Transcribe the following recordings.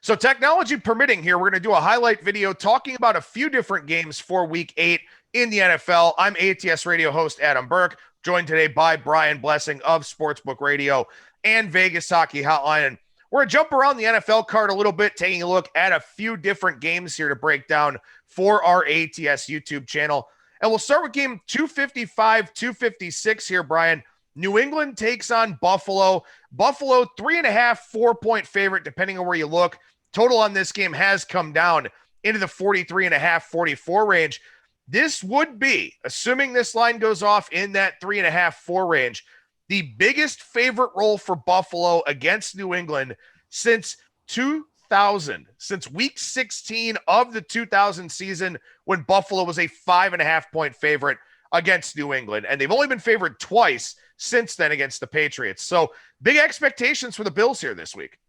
So technology permitting here, we're going to do a highlight video talking about a few different games for week 8 in the NFL. I'm ATS Radio host Adam Burke, joined today by Brian Blessing of Sportsbook Radio and Vegas Hockey Hotline. And we're going to jump around the NFL card a little bit, taking a look at a few different games here to break down for our ATS YouTube channel. And we'll start with game 255, 256 here, Brian. New England takes on Buffalo. Buffalo, 3.5, 4-point favorite, depending on where you look. Total on this game has come down into the 43.5, 44 range. This would be, assuming this line goes off in that 3.5, 4 range, the biggest favorite role for Buffalo against New England since 2000, since week 16 of the 2000 season, when Buffalo was a 5.5-point favorite against New England. And they've only been favored twice since then against the Patriots. So big expectations for the Bills here this week.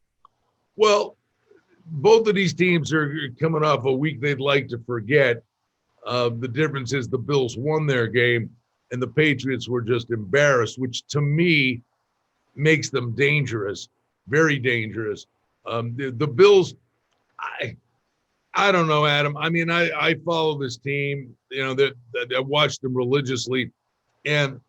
Well, both of these teams are coming off a week they'd like to forget. The difference is the Bills won their game and the Patriots were just embarrassed, which to me makes them dangerous, very dangerous. The Bills, I don't know, Adam. I mean, I follow this team, you know, that I watch them religiously, and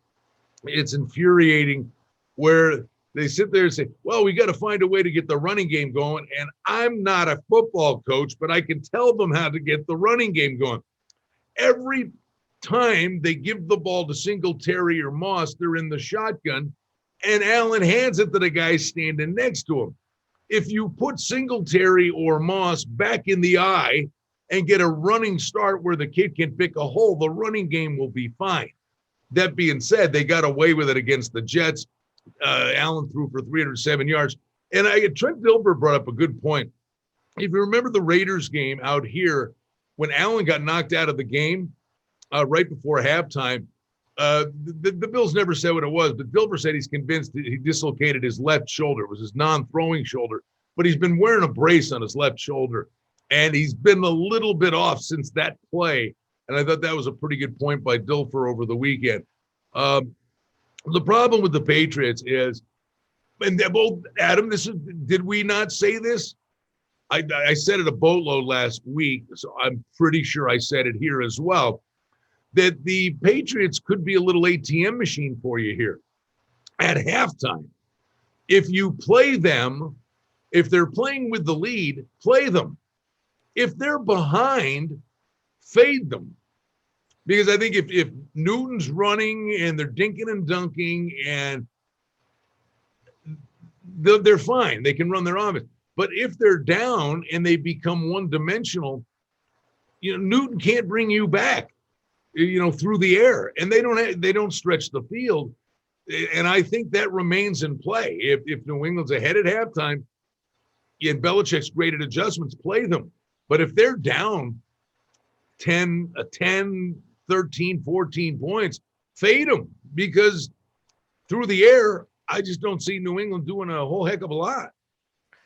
it's infuriating where they sit there and say, well, we got to find a way to get the running game going. And I'm not a football coach, but I can tell them how to get the running game going. Every time they give the ball to Singletary or Moss, they're in the shotgun, and Allen hands it to the guy standing next to him. If you put Singletary or Moss back in the eye and get a running start where the kid can pick a hole, the running game will be fine. That being said, they got away with it against the Jets. Allen threw for 307 yards. And Trent Dilfer brought up a good point. If you remember the Raiders game out here, when Allen got knocked out of the game right before halftime, the Bills never said what it was, but Dilfer said he's convinced he dislocated his left shoulder. It was his non-throwing shoulder, but he's been wearing a brace on his left shoulder, and he's been a little bit off since that play. And I thought that was a pretty good point by Dilfer over the weekend. The problem with the Patriots is, and both, Adam, did we not say this? I said it a boatload last week, so I'm pretty sure I said it here as well, that the Patriots could be a little ATM machine for you here at halftime. If you play them, if they're playing with the lead, play them. If they're behind, fade them. Because I think if Newton's running and they're dinking and dunking and they're fine, they can run their offense. But if they're down and they become one-dimensional, Newton can't bring you back, through the air, and they don't stretch the field. And I think that remains in play. If New England's ahead at halftime and Belichick's graded adjustments, play them. But if they're down 10, 13, 14 points, fade them, because through the air, I just don't see New England doing a whole heck of a lot.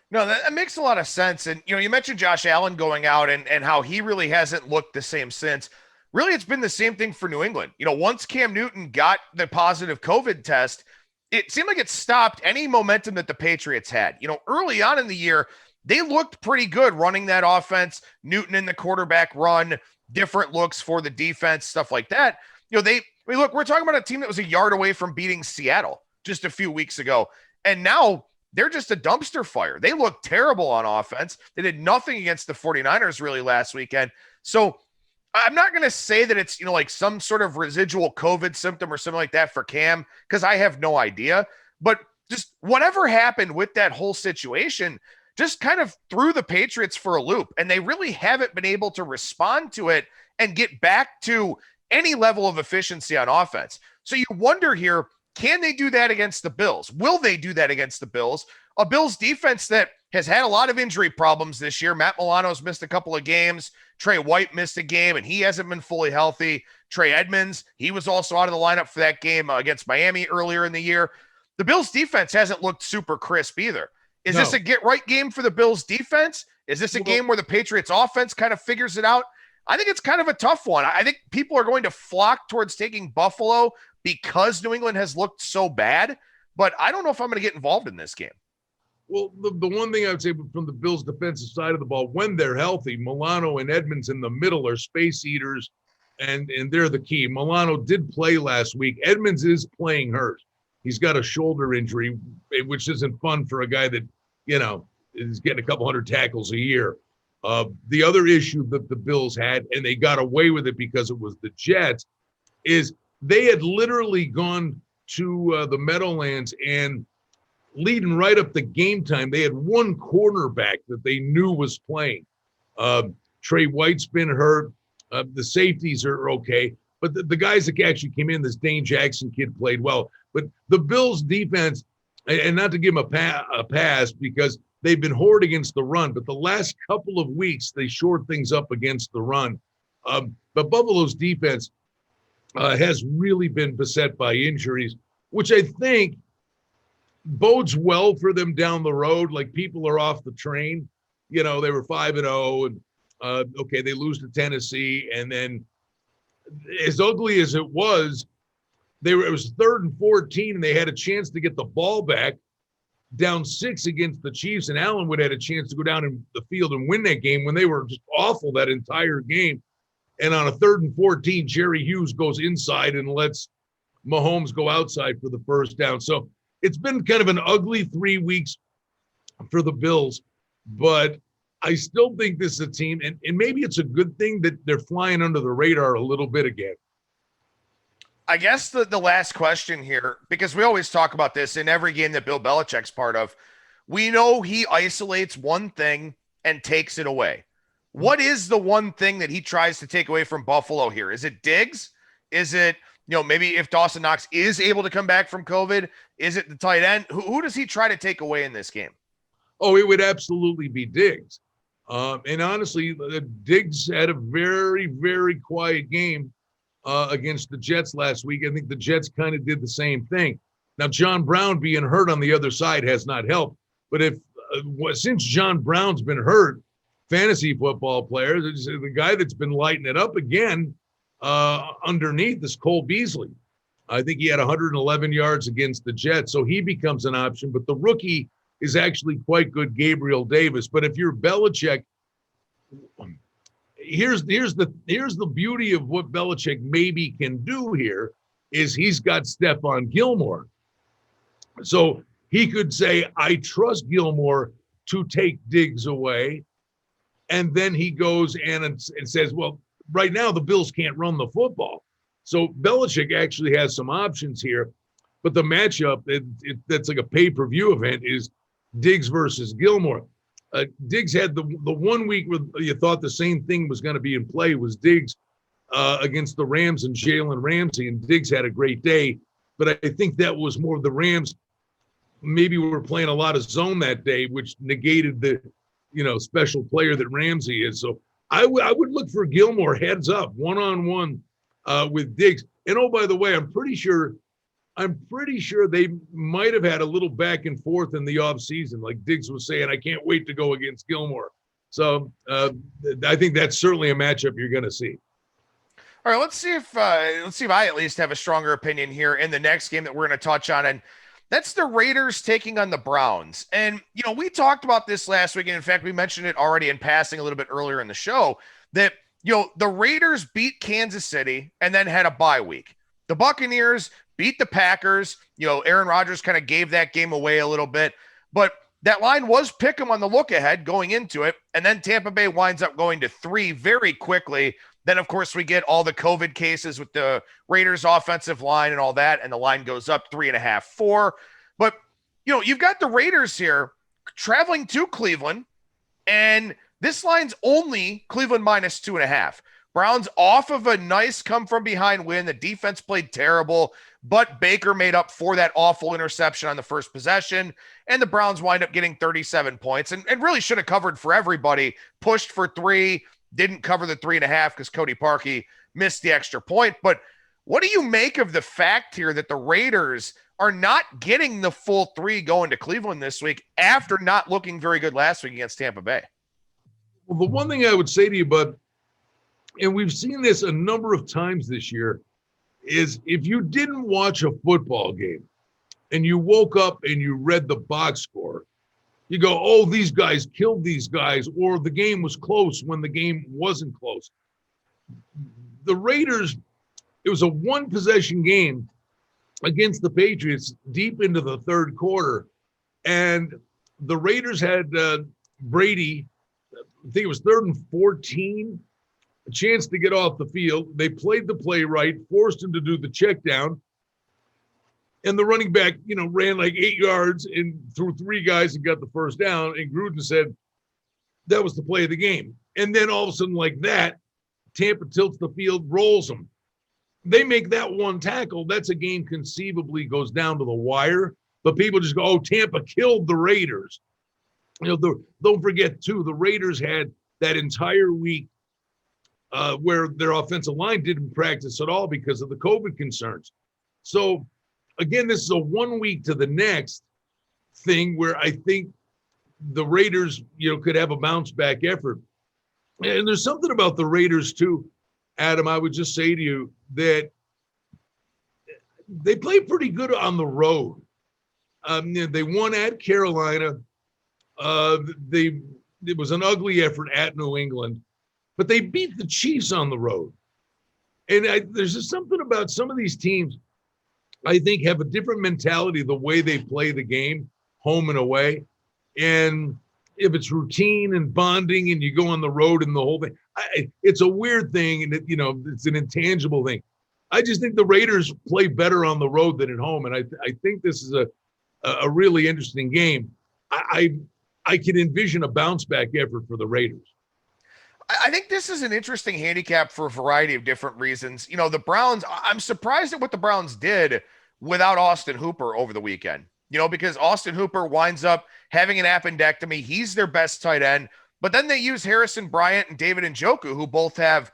No, that makes a lot of sense. And, you mentioned Josh Allen going out and how he really hasn't looked the same since. Really, it's been the same thing for New England. Once Cam Newton got the positive COVID test, it seemed like it stopped any momentum that the Patriots had. Early on in the year, they looked pretty good running that offense, Newton in the quarterback run, different looks for the defense, stuff like that. Look, we're talking about a team that was a yard away from beating Seattle just a few weeks ago. And now they're just a dumpster fire. They look terrible on offense. They did nothing against the 49ers really last weekend. So I'm not going to say that it's, like some sort of residual COVID symptom or something like that for Cam, because I have no idea. But just whatever happened with that whole situation just kind of threw the Patriots for a loop. And they really haven't been able to respond to it and get back to any level of efficiency on offense. So you wonder here, can they do that against the Bills? Will they do that against the Bills? A Bills defense that has had a lot of injury problems this year. Matt Milano's missed a couple of games. Trey White missed a game, and he hasn't been fully healthy. Trey Edmonds, he was also out of the lineup for that game against Miami earlier in the year. The Bills defense hasn't looked super crisp either. Is this a get-right game for the Bills defense? Is this a game where the Patriots offense kind of figures it out? I think it's kind of a tough one. I think people are going to flock towards taking Buffalo because New England has looked so bad, but I don't know if I'm going to get involved in this game. Well, the one thing I would say from the Bills' defensive side of the ball, when they're healthy, Milano and Edmonds in the middle are space eaters, and they're the key. Milano did play last week. Edmonds is playing hurt. He's got a shoulder injury, which isn't fun for a guy that, is getting a couple hundred tackles a year. The other issue that the Bills had, and they got away with it because it was the Jets, is they had literally gone to the Meadowlands and leading right up to game time, they had one cornerback that they knew was playing. Trey White's been hurt. The safeties are okay. But the guys that actually came in, this Dane Jackson kid played well. But the Bills' defense, and not to give them a pass because they've been horrid against the run, but the last couple of weeks, they shored things up against the run. But Buffalo's defense has really been beset by injuries, which I think bodes well for them down the road. Like, people are off the train. They were 5-0, and okay, they lose to Tennessee, and then as ugly as it was, it was 3rd and 14, and they had a chance to get the ball back, down 6 against the Chiefs, and Allen would have had a chance to go down in the field and win that game when they were just awful that entire game. And on a 3rd and 14, Jerry Hughes goes inside and lets Mahomes go outside for the first down. So it's been kind of an ugly 3 weeks for the Bills, but I still think this is a team, and maybe it's a good thing that they're flying under the radar a little bit again. I guess the last question here, because we always talk about this in every game that Bill Belichick's part of, we know he isolates one thing and takes it away. What is the one thing that he tries to take away from Buffalo here? Is it Diggs? Is it, maybe if Dawson Knox is able to come back from COVID, is it the tight end? Who does he try to take away in this game? Oh, it would absolutely be Diggs. And honestly, Diggs had a very, very quiet game against the Jets last week. I think the Jets kind of did the same thing. Now, John Brown being hurt on the other side has not helped. But since John Brown's been hurt, fantasy football players, the guy that's been lighting it up again underneath is Cole Beasley. I think he had 111 yards against the Jets, so he becomes an option. But the rookie is actually quite good, Gabriel Davis. But if you're Belichick, here's the beauty of what Belichick maybe can do here is he's got Stephon Gilmore. So he could say, I trust Gilmore to take Diggs away. And then he goes and says, well, right now the Bills can't run the football. So Belichick actually has some options here. But the matchup, that's like a pay-per-view event, is Diggs versus Gilmore. Diggs had the 1 week where you thought the same thing was going to be in play was Diggs against the Rams and Jalen Ramsey, and Diggs had a great day. But I think that was more of the Rams. Maybe we were playing a lot of zone that day, which negated the, special player that Ramsey is. So I would look for Gilmore heads up, one-on-one with Diggs. And oh, by the way, I'm pretty sure they might have had a little back and forth in the offseason. Like Diggs was saying, I can't wait to go against Gilmore. So I think that's certainly a matchup you're going to see. All right, let's see if I at least have a stronger opinion here in the next game that we're going to touch on, and that's the Raiders taking on the Browns. And we talked about this last week, and in fact, we mentioned it already in passing a little bit earlier in the show that the Raiders beat Kansas City and then had a bye week. The Buccaneers beat the Packers. Aaron Rodgers kind of gave that game away a little bit, but that line was pick 'em on the look ahead going into it. And then Tampa Bay winds up going to 3 very quickly. Then, of course, we get all the COVID cases with the Raiders offensive line and all that. And the line goes up 3.5, 4. But, you've got the Raiders here traveling to Cleveland, and this line's only Cleveland minus 2.5. Browns off of a nice come-from-behind win. The defense played terrible, but Baker made up for that awful interception on the first possession, and the Browns wind up getting 37 points and really should have covered for everybody. Pushed for 3, didn't cover the 3.5 because Cody Parkey missed the extra point. But what do you make of the fact here that the Raiders are not getting the full 3 going to Cleveland this week after not looking very good last week against Tampa Bay? Well, the one thing I would say to you, bud, and we've seen this a number of times this year, is if you didn't watch a football game and you woke up and you read the box score, You go, oh, these guys killed these guys, or the game was close when the game wasn't close. The Raiders, it was a one-possession game against the Patriots deep into the third quarter, and the Raiders had Brady, I think it was 3rd and 14, a chance to get off the field. They played the play right, forced him to do the check down, and the running back, ran like 8 yards and threw 3 guys and got the first down. And Gruden said that was the play of the game. And then all of a sudden, like that, Tampa tilts the field, rolls them. They make that one tackle. That's a game conceivably goes down to the wire. But people just go, oh, Tampa killed the Raiders. Don't forget, too, the Raiders had that entire week where their offensive line didn't practice at all because of the COVID concerns. So, again, this is a 1 week to the next thing where I think the Raiders, could have a bounce back effort. And there's something about the Raiders too, Adam, I would just say to you that they play pretty good on the road. They won at Carolina. It was an ugly effort at New England, but they beat the Chiefs on the road. And there's just something about some of these teams I think have a different mentality the way they play the game, home and away. And if it's routine and bonding and you go on the road and the whole thing, it's a weird thing, and it's an intangible thing. I just think the Raiders play better on the road than at home, and I think this is a really interesting game. I can envision a bounce back effort for the Raiders. I think this is an interesting handicap for a variety of different reasons. The Browns, I'm surprised at what the Browns did without Austin Hooper over the weekend, because Austin Hooper winds up having an appendectomy. He's their best tight end, but then they use Harrison Bryant and David Njoku, who both have,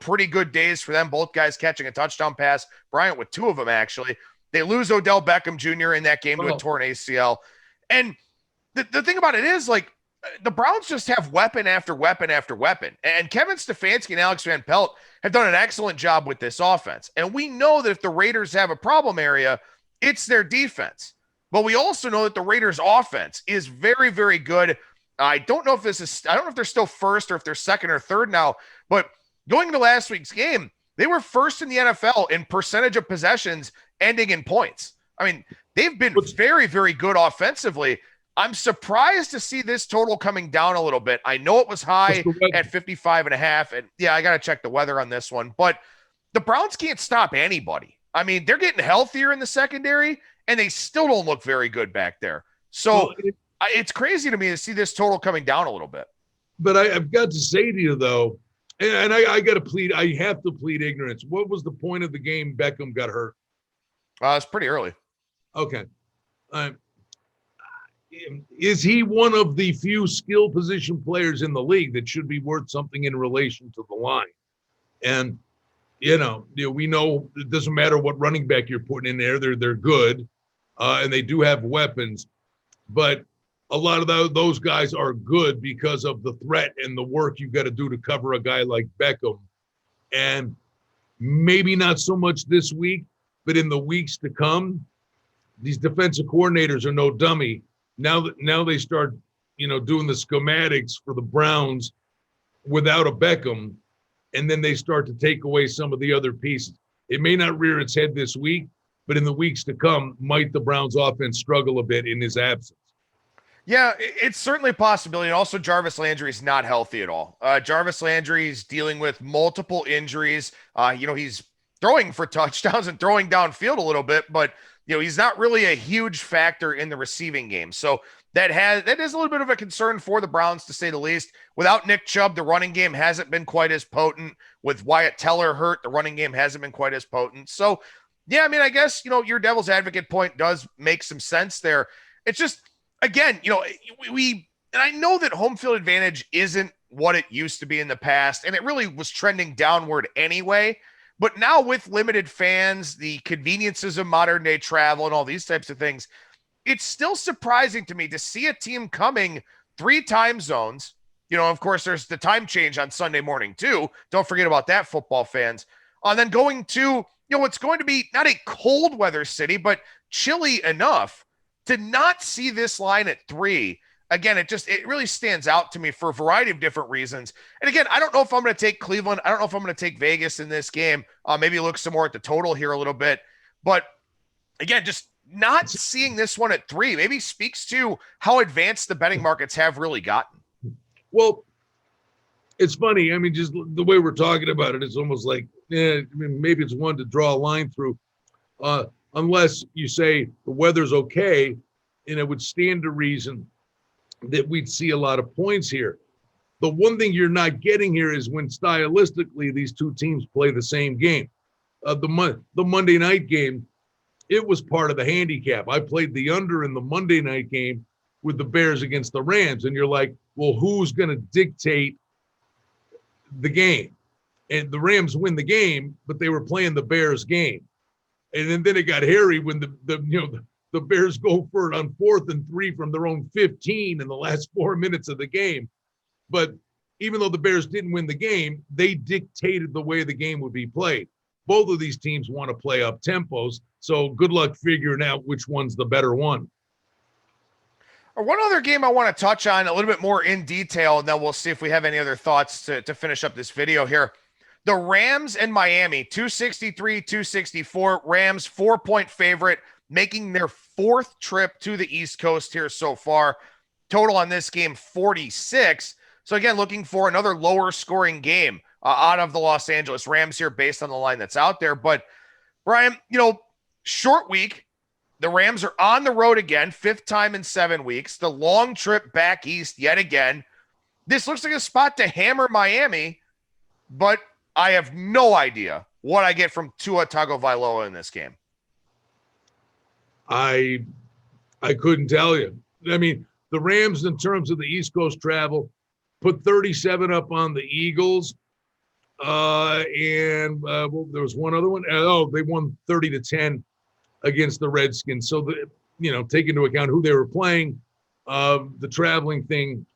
pretty good days for them. Both guys catching a touchdown pass, Bryant with 2 of them, actually. They lose Odell Beckham Jr. in that game to a torn ACL. And the thing about it is, the Browns just have weapon after weapon after weapon. And Kevin Stefanski and Alex Van Pelt have done an excellent job with this offense. And we know that if the Raiders have a problem area, it's their defense. But we also know that the Raiders offense is very, very good. I don't know if they're still first or if they're second or third now, but going into last week's game, they were first in the NFL in percentage of possessions ending in points. I mean, they've been very, very good offensively. I'm surprised to see this total coming down a little bit. I know it was high at 55.5, and yeah, I got to check the weather on this one, but the Browns can't stop anybody. I mean, they're getting healthier in the secondary, and they still don't look very good back there. So it's crazy to me to see this total coming down a little bit. But I've got to say to you, though, and I got to I have to plead ignorance. What was the point of the game Beckham got hurt? It's pretty early. Okay. Is he one of the few skill position players in the league that should be worth something in relation to the line? And, we know it doesn't matter what running back you're putting in there. They're good, and they do have weapons. But a lot of those guys are good because of the threat and the work you've got to do to cover a guy like Beckham. And maybe not so much this week, but in the weeks to come, these defensive coordinators are no dummy. Now they start, doing the schematics for the Browns without a Beckham, and then they start to take away some of the other pieces. It may not rear its head this week, but in the weeks to come, might the Browns offense struggle a bit in his absence? Yeah, it's certainly a possibility. And also, Jarvis Landry is not healthy at all. Jarvis Landry is dealing with multiple injuries. He's throwing for touchdowns and throwing downfield a little bit, but he's not really a huge factor in the receiving game. So that is a little bit of a concern for the Browns, to say the least. Without Nick Chubb, the running game hasn't been quite as potent. With Wyatt Teller hurt, the running game hasn't been quite as potent. So, yeah, I mean, I guess, your devil's advocate point does make some sense there. It's just, again, and I know that home field advantage isn't what it used to be in the past, and it really was trending downward anyway. But now with limited fans, the conveniences of modern day travel and all these types of things, it's still surprising to me to see a team coming 3 time zones. Of course, there's the time change on Sunday morning too. Don't forget about that, football fans. And then going to, it's going to be not a cold weather city, but chilly enough to not see this line at 3 again, it really stands out to me for a variety of different reasons. And again, I don't know if I'm going to take Cleveland. I don't know if I'm going to take Vegas in this game. Maybe look some more at the total here a little bit. But again, just not seeing this one at 3 maybe speaks to how advanced the betting markets have really gotten. Well, it's funny. I mean, just the way we're talking about it, it's almost like, maybe it's one to draw a line through. Unless you say the weather's okay, and it would stand to reason that we'd see a lot of points here. The one thing you're not getting here is when stylistically these two teams play the same game. The Monday night game, it was part of the handicap. I played the under in the Monday night game with the Bears against the Rams, and you're like, well, who's going to dictate the game? And the Rams win the game, but they were playing the Bears game. And then it got hairy when the Bears go for it on 4th and 3 from their own 15 in the last 4 minutes of the game. But even though the Bears didn't win the game, they dictated the way the game would be played. Both of these teams want to play up tempos, so good luck figuring out which one's the better one. One other game I want to touch on a little bit more in detail, and then we'll see if we have any other thoughts to finish up this video here. The Rams and Miami, 263, 264. Rams 4-point favorite, making their 4th trip to the East Coast here so far. Total on this game, 46. So again, looking for another lower scoring game out of the Los Angeles Rams here based on the line that's out there. But Brian, short week. The Rams are on the road again, 5th time in 7 weeks. The long trip back east yet again. This looks like a spot to hammer Miami, but I have no idea what I get from Tua Tagovailoa in this game. I couldn't tell you. I mean, the Rams, in terms of the East Coast travel, put 37 up on the Eagles. There was one other one. They won 30-10 against the Redskins. So, take into account who they were playing, the traveling thing.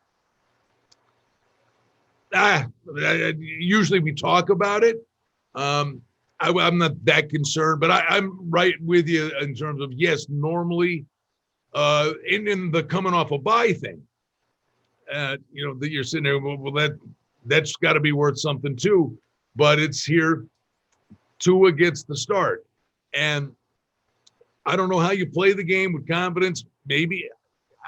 Usually we talk about it. I'm not that concerned, but I'm right with you in terms of, yes, normally in the coming off a bye thing, that you're sitting there, well, that's got to be worth something too, but it's here. Tua gets the start. And I don't know how you play the game with confidence. Maybe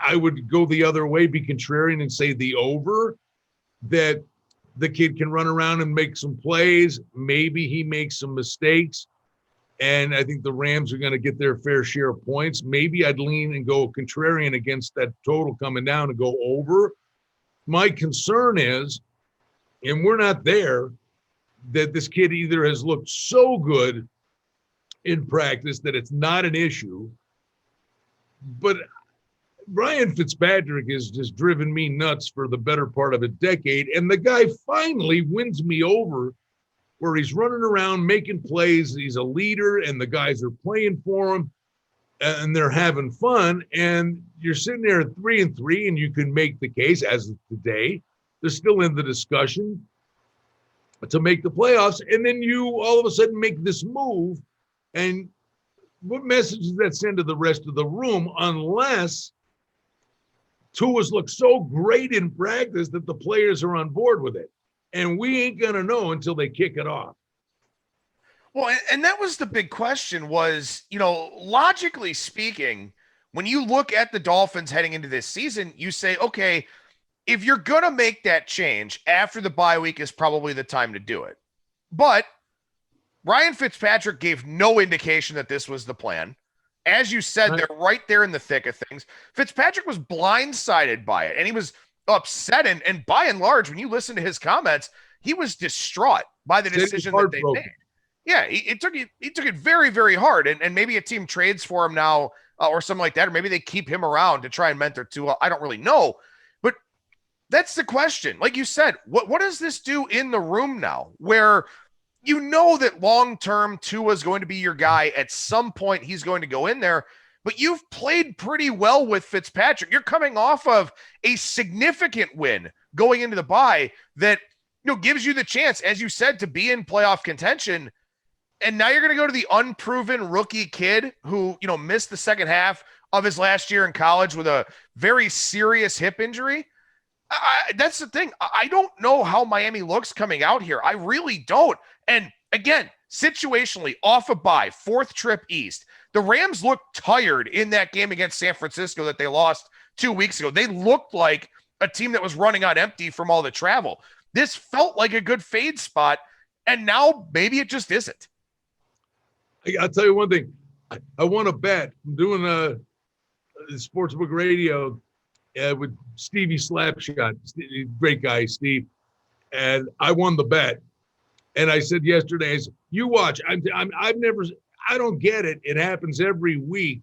I would go the other way, be contrarian and say the over, that the kid can run around and make some plays. Maybe he makes some mistakes. And I think the Rams are going to get their fair share of points. Maybe I'd lean and go contrarian against that total coming down and go over. My concern is, and we're not there, that this kid either has looked so good in practice that it's not an issue. But Ryan Fitzpatrick has just driven me nuts for the better part of a decade. And the guy finally wins me over where he's running around making plays. He's a leader and the guys are playing for him and they're having fun. And you're sitting there at 3-3 and you can make the case, as of today, they're still in the discussion to make the playoffs. And then you all of a sudden make this move. And what message does that send to the rest of the room, unless Tua's look so great in practice that the players are on board with it? And we ain't going to know until they kick it off. Well, and that was the big question was, logically speaking, when you look at the Dolphins heading into this season, you say, okay, if you're going to make that change after the bye week is probably the time to do it. But Ryan Fitzpatrick gave no indication that this was the plan. As you said, they're right there in the thick of things. Fitzpatrick was blindsided by it, and he was upset. And by and large, when you listen to his comments, he was distraught by the decision that they made. Yeah, he took it very, very hard. And maybe a team trades for him now or something like that, or maybe they keep him around to try and mentor Tua. I don't really know. But that's the question. Like you said, what does this do in the room now where you know that long-term Tua is going to be your guy? At some point, he's going to go in there, but you've played pretty well with Fitzpatrick. You're coming off of a significant win going into the bye that gives you the chance, as you said, to be in playoff contention. And now you're going to go to the unproven rookie kid who, missed the second half of his last year in college with a very serious hip injury. That's the thing. I don't know how Miami looks coming out here. I really don't. And again, situationally, off a bye, fourth trip east, the Rams looked tired in that game against San Francisco that they lost 2 weeks ago. They looked like a team that was running on empty from all the travel. This felt like a good fade spot, and now maybe it just isn't. I'll tell you one thing. I won a bet. I'm doing sportsbook radio with Stevie Slapshot, great guy, Steve. And I won the bet. And I said yesterday, I said, you watch. I don't get it. It happens every week.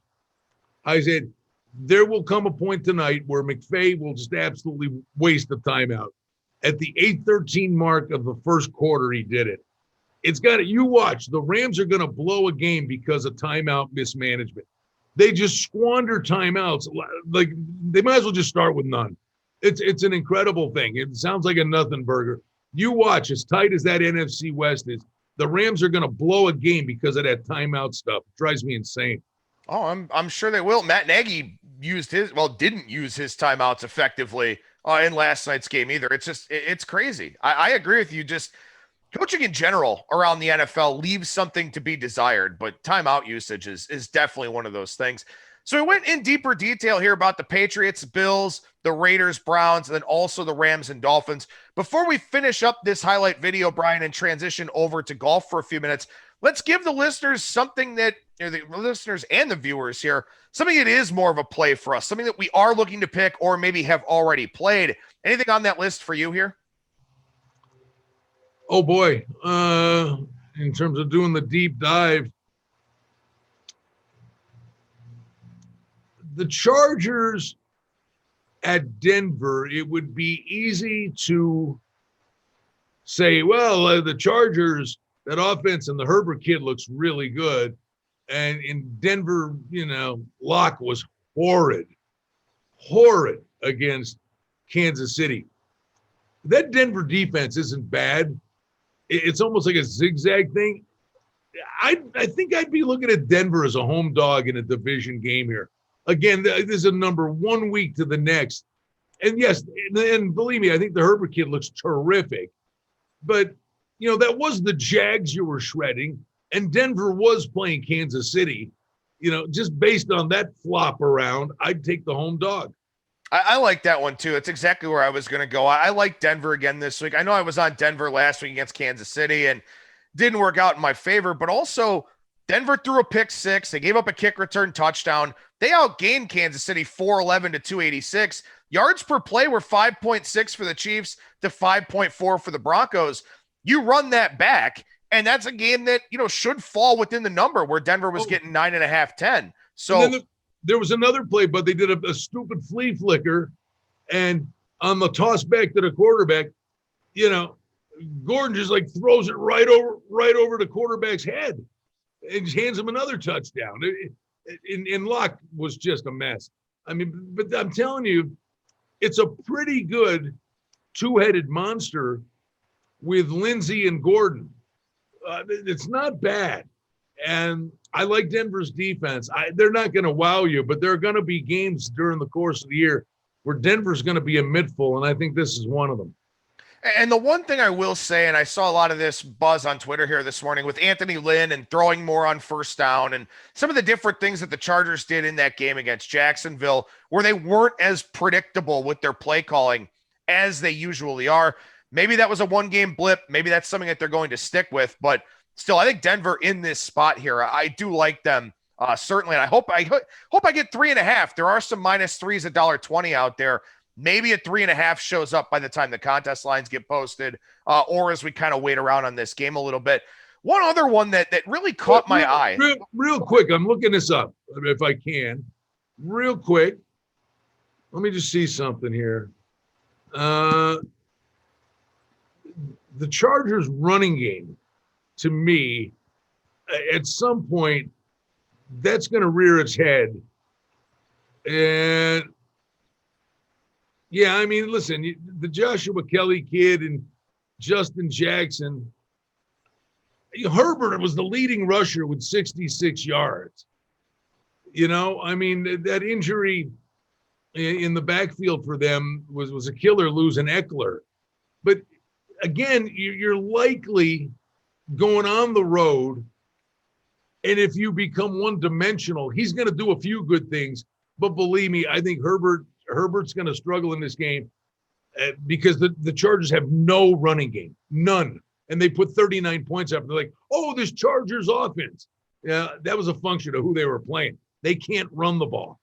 I said, there will come a point tonight where McVay will just absolutely waste the timeout. At the 8:13 mark of the first quarter, he did it. You watch. The Rams are going to blow a game because of timeout mismanagement. They just squander timeouts. Like, they might as well just start with none. It's an incredible thing. It sounds like a nothing burger. You watch, as tight as that NFC West is, the Rams are going to blow a game because of that timeout stuff. It drives me insane. Oh, I'm sure they will. Matt Nagy didn't use his timeouts effectively in last night's game either. It's crazy. I agree with you. Just coaching in general around the NFL leaves something to be desired, but timeout usage is definitely one of those things. So we went in deeper detail here about the Patriots, Bills, the Raiders, Browns, and then also the Rams and Dolphins. Before we finish up this highlight video, Brian, and transition over to golf for a few minutes, let's give the listeners something that, the listeners and the viewers here, something that is more of a play for us, something that we are looking to pick or maybe have already played. Anything on that list for you here? Oh, boy. In terms of doing the deep dive, the Chargers at Denver, it would be easy to say, well, the Chargers, that offense and the Herbert kid looks really good. And in Denver, Locke was horrid against Kansas City. That Denver defense isn't bad. It's almost like a zigzag thing. I think I'd be looking at Denver as a home dog in a division game here. Again, there's a number 1 week to the next. And yes, and believe me, I think the Herbert kid looks terrific. But, that was the Jags you were shredding. And Denver was playing Kansas City. Just based on that flop around, I'd take the home dog. I like that one too. It's exactly where I was going to go. I like Denver again this week. I know I was on Denver last week against Kansas City and didn't work out in my favor, but also Denver threw a pick six. They gave up a kick return touchdown. They outgained Kansas City 411 to 286. Yards per play were 5.6 for the Chiefs to 5.4 for the Broncos. You run that back, and that's a game that, should fall within the number where Denver was getting 9.5, 10. So there was another play, but they did a stupid flea flicker, and on the toss back to the quarterback, Gordon just throws it right over the quarterback's head and just hands him another touchdown. And Locke was just a mess. I mean, but I'm telling you, it's a pretty good two-headed monster with Lindsey and Gordon. It's not bad. And I like Denver's defense. They're not going to wow you, but there are going to be games during the course of the year where Denver's going to be a midful, and I think this is one of them. And the one thing I will say, and I saw a lot of this buzz on Twitter here this morning with Anthony Lynn and throwing more on first down and some of the different things that the Chargers did in that game against Jacksonville, where they weren't as predictable with their play calling as they usually are. Maybe that was a one-game blip. Maybe that's something that they're going to stick with. But still, I think Denver in this spot here, I do like them certainly. And I hope I get 3.5. There are some -3s at $1.20 out there. Maybe a 3.5 shows up by the time the contest lines get posted, or as we kind of wait around on this game a little bit. One other one that really caught my eye. Real quick, I'm looking this up, if I can. Real quick. Let me just see something here. The Chargers running game, to me, at some point, that's going to rear its head. And yeah, I mean, listen, the Joshua Kelly kid and Justin Jackson, Herbert was the leading rusher with 66 yards. I mean, that injury in the backfield for them was a killer, losing Eckler. But again, you're likely going on the road, and if you become one-dimensional, he's going to do a few good things. But believe me, I think Herbert's going to struggle in this game because the Chargers have no running game, none. And they put 39 points up. They're like, oh, this Chargers offense. Yeah, that was a function of who they were playing. They can't run the ball.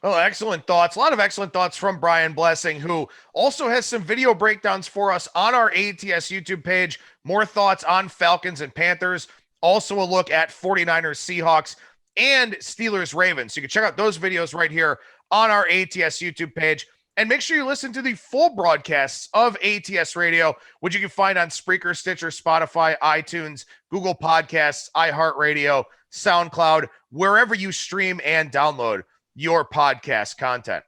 Oh, excellent thoughts. A lot of excellent thoughts from Brian Blessing, who also has some video breakdowns for us on our ATS YouTube page. More thoughts on Falcons and Panthers. Also a look at 49ers, Seahawks, and Steelers, Ravens. So you can check out those videos right here on our ATS YouTube page. And make sure you listen to the full broadcasts of ATS Radio, which you can find on Spreaker, Stitcher, Spotify, iTunes, Google Podcasts, iHeartRadio, SoundCloud, wherever you stream and download your podcast content.